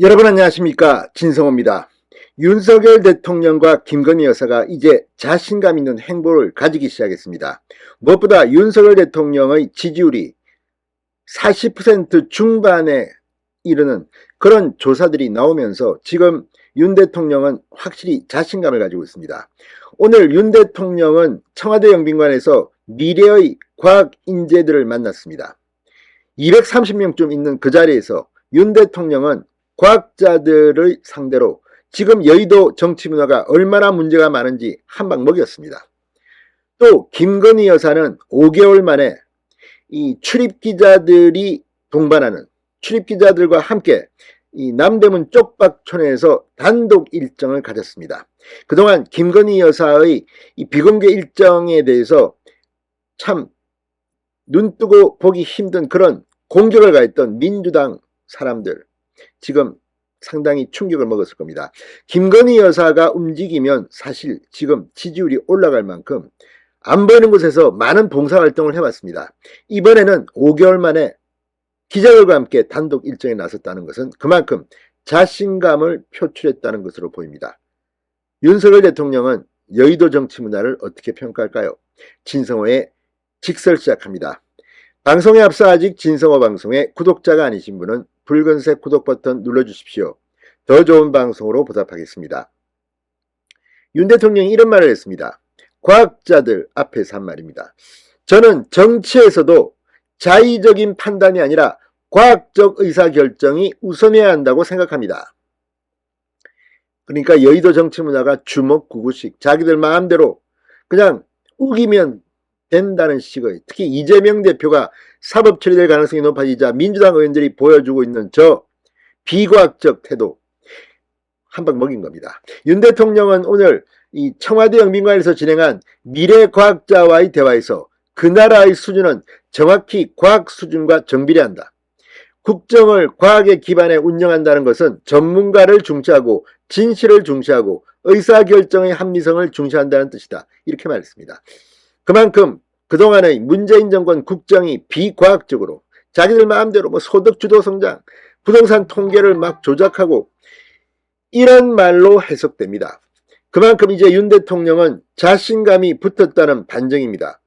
여러분 안녕하십니까, 진성호입니다. 윤석열 대통령과 김건희 여사가 이제 자신감 있는 행보를 가지기 시작했습니다. 무엇보다 윤석열 대통령의 지지율이 40% 중반에 이르는 그런 조사들이 나오면서 지금 윤 대통령은 확실히 자신감을 가지고 있습니다. 오늘 윤 대통령은 청와대 영빈관에서 미래의 과학 인재들을 만났습니다. 230명쯤 있는 그 자리에서 윤 대통령은 과학자들을 상대로 지금 여의도 정치 문화가 얼마나 문제가 많은지 한 방 먹였습니다. 또 김건희 여사는 5개월 만에 이 출입기자들이 동반하는 출입기자들과 함께 이 남대문 쪽박촌에서 단독 일정을 가졌습니다. 그동안 김건희 여사의 이 비공개 일정에 대해서 참 눈뜨고 보기 힘든 그런 공격을 가했던 민주당 사람들, 지금 상당히 충격을 먹었을 겁니다. 김건희 여사가 움직이면 사실 지금 지지율이 올라갈 만큼 안 보이는 곳에서 많은 봉사활동을 해왔습니다. 이번에는 5개월 만에 기자들과 함께 단독 일정에 나섰다는 것은 그만큼 자신감을 표출했다는 것으로 보입니다. 윤석열 대통령은 여의도 정치 문화를 어떻게 평가할까요? 진성호의 직설 시작합니다. 방송에 앞서 아직 진성호 방송의 구독자가 아니신 분은 붉은색 구독 버튼 눌러주십시오. 더 좋은 방송으로 보답하겠습니다. 윤 대통령이 이런 말을 했습니다. 과학자들 앞에서 한 말입니다. 저는 정치에서도 자의적인 판단이 아니라 과학적 의사결정이 우선해야 한다고 생각합니다. 그러니까 여의도 정치 문화가 주먹구구식, 자기들 마음대로 그냥 우기면 된다는 식의, 특히 이재명 대표가 사법 처리될 가능성이 높아지자 민주당 의원들이 보여주고 있는 저 비과학적 태도 한 방 먹인 겁니다. 윤 대통령은 오늘 이 청와대 영빈관에서 진행한 미래과학자와의 대화에서 그 나라의 수준은 정확히 과학 수준과 정비례한다. 국정을 과학에 기반해 운영한다는 것은 전문가를 중시하고 진실을 중시하고 의사결정의 합리성을 중시한다는 뜻이다. 이렇게 말했습니다. 그만큼 그동안의 문재인 정권 국정이 비과학적으로 자기들 마음대로 소득 주도 성장, 부동산 통계를 막 조작하고 이런 말로 해석됩니다. 그만큼 이제 윤 대통령은 자신감이 붙었다는 반증입니다.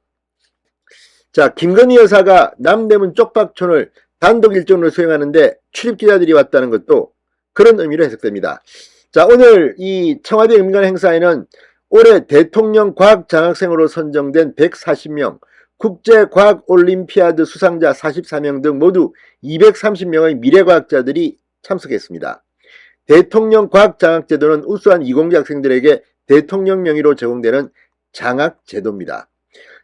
자, 김건희 여사가 남대문 쪽박촌을 단독 일정으로 수행하는데 출입기자들이 왔다는 것도 그런 의미로 해석됩니다. 자, 오늘 이 청와대 영빈관 행사에는 올해 대통령 과학장학생으로 선정된 140명, 국제과학올림피아드 수상자 44명 등 모두 230명의 미래과학자들이 참석했습니다. 대통령 과학장학제도는 우수한 이공계 학생들에게 대통령 명의로 제공되는 장학제도입니다.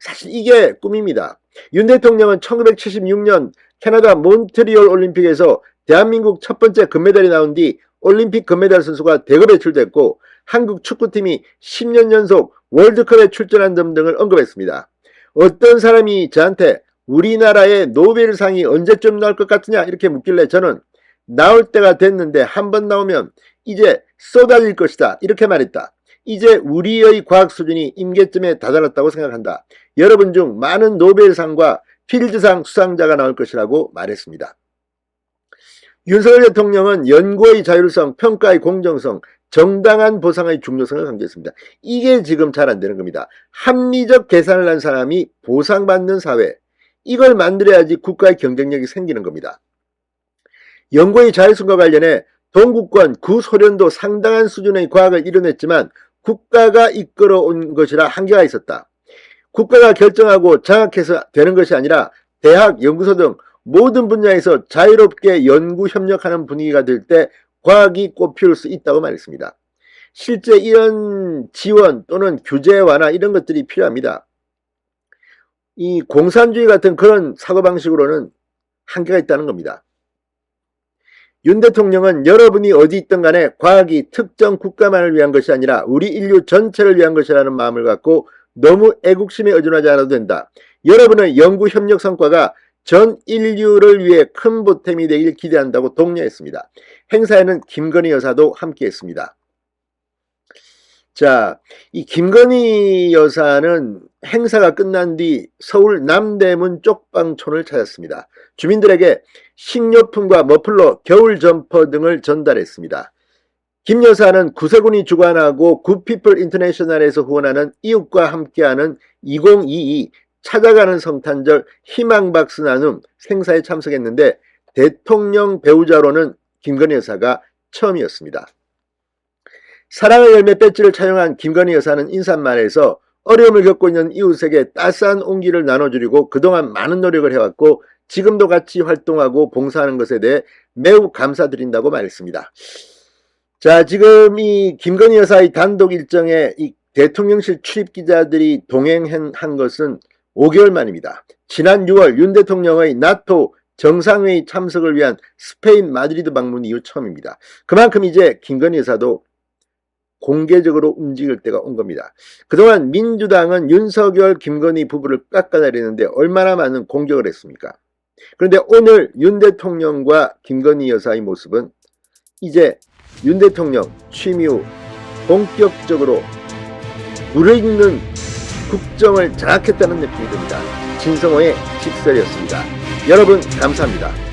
사실 이게 꿈입니다. 윤 대통령은 1976년 캐나다 몬트리올 올림픽에서 대한민국 첫 번째 금메달이 나온 뒤 올림픽 금메달 선수가 대거 배출됐고 한국 축구팀이 10년 연속 월드컵에 출전한 점 등을 언급했습니다. 어떤 사람이 저한테 우리나라의 노벨상이 언제쯤 나올 것 같으냐 이렇게 묻길래 저는 나올 때가 됐는데 한 번 나오면 이제 쏟아질 것이다 이렇게 말했다. 이제 우리의 과학 수준이 임계점에 다다랐다고 생각한다. 여러분 중 많은 노벨상과 필드상 수상자가 나올 것이라고 말했습니다. 윤석열 대통령은 연구의 자율성, 평가의 공정성, 정당한 보상의 중요성을 강조했습니다. 이게 지금 잘 안 되는 겁니다. 합리적 계산을 한 사람이 보상받는 사회, 이걸 만들어야지 국가의 경쟁력이 생기는 겁니다. 연구의 자율성과 관련해 동구권, 구소련도 상당한 수준의 과학을 이뤄냈지만 국가가 이끌어온 것이라 한계가 있었다. 국가가 결정하고 장악해서 되는 것이 아니라 대학, 연구소 등 모든 분야에서 자유롭게 연구 협력하는 분위기가 될 때 과학이 꽃피울 수 있다고 말했습니다. 실제 이런 지원 또는 규제 완화 이런 것들이 필요합니다. 이 공산주의 같은 그런 사고방식으로는 한계가 있다는 겁니다. 윤 대통령은 여러분이 어디 있든 간에 과학이 특정 국가만을 위한 것이 아니라 우리 인류 전체를 위한 것이라는 마음을 갖고 너무 애국심에 의존하지 않아도 된다. 여러분의 연구 협력 성과가 전 인류를 위해 큰 보탬이 되길 기대한다고 독려했습니다. 행사에는 김건희 여사도 함께했습니다. 자, 이 김건희 여사는 행사가 끝난 뒤 서울 남대문 쪽방촌을 찾았습니다. 주민들에게 식료품과 머플러, 겨울 점퍼 등을 전달했습니다. 김 여사는 구세군이 주관하고 굿피플 인터내셔널에서 후원하는 이웃과 함께하는 2022 찾아가는 성탄절 희망박수 나눔 행사에 참석했는데 대통령 배우자로는 김건희 여사가 처음이었습니다. 사랑의 열매 배지를 차용한 김건희 여사는 인사말에서 어려움을 겪고 있는 이웃에게 따스한 온기를 나눠주려고 그동안 많은 노력을 해왔고 지금도 같이 활동하고 봉사하는 것에 대해 매우 감사드린다고 말했습니다. 자, 지금 이 김건희 여사의 단독 일정에 이 대통령실 출입 기자들이 동행한 것은 5개월 만입니다. 지난 6월 윤 대통령의 나토 정상회의 참석을 위한 스페인 마드리드 방문 이후 처음입니다. 그만큼 이제 김건희 여사도 공개적으로 움직일 때가 온 겁니다. 그동안 민주당은 윤석열, 김건희 부부를 깎아내리는데 얼마나 많은 공격을 했습니까? 그런데 오늘 윤 대통령과 김건희 여사의 모습은 이제 윤 대통령 취임 이후 본격적으로 무르익는 국정을 장악했다는 느낌이 듭니다. 진성호의 직설이었습니다. 여러분 감사합니다.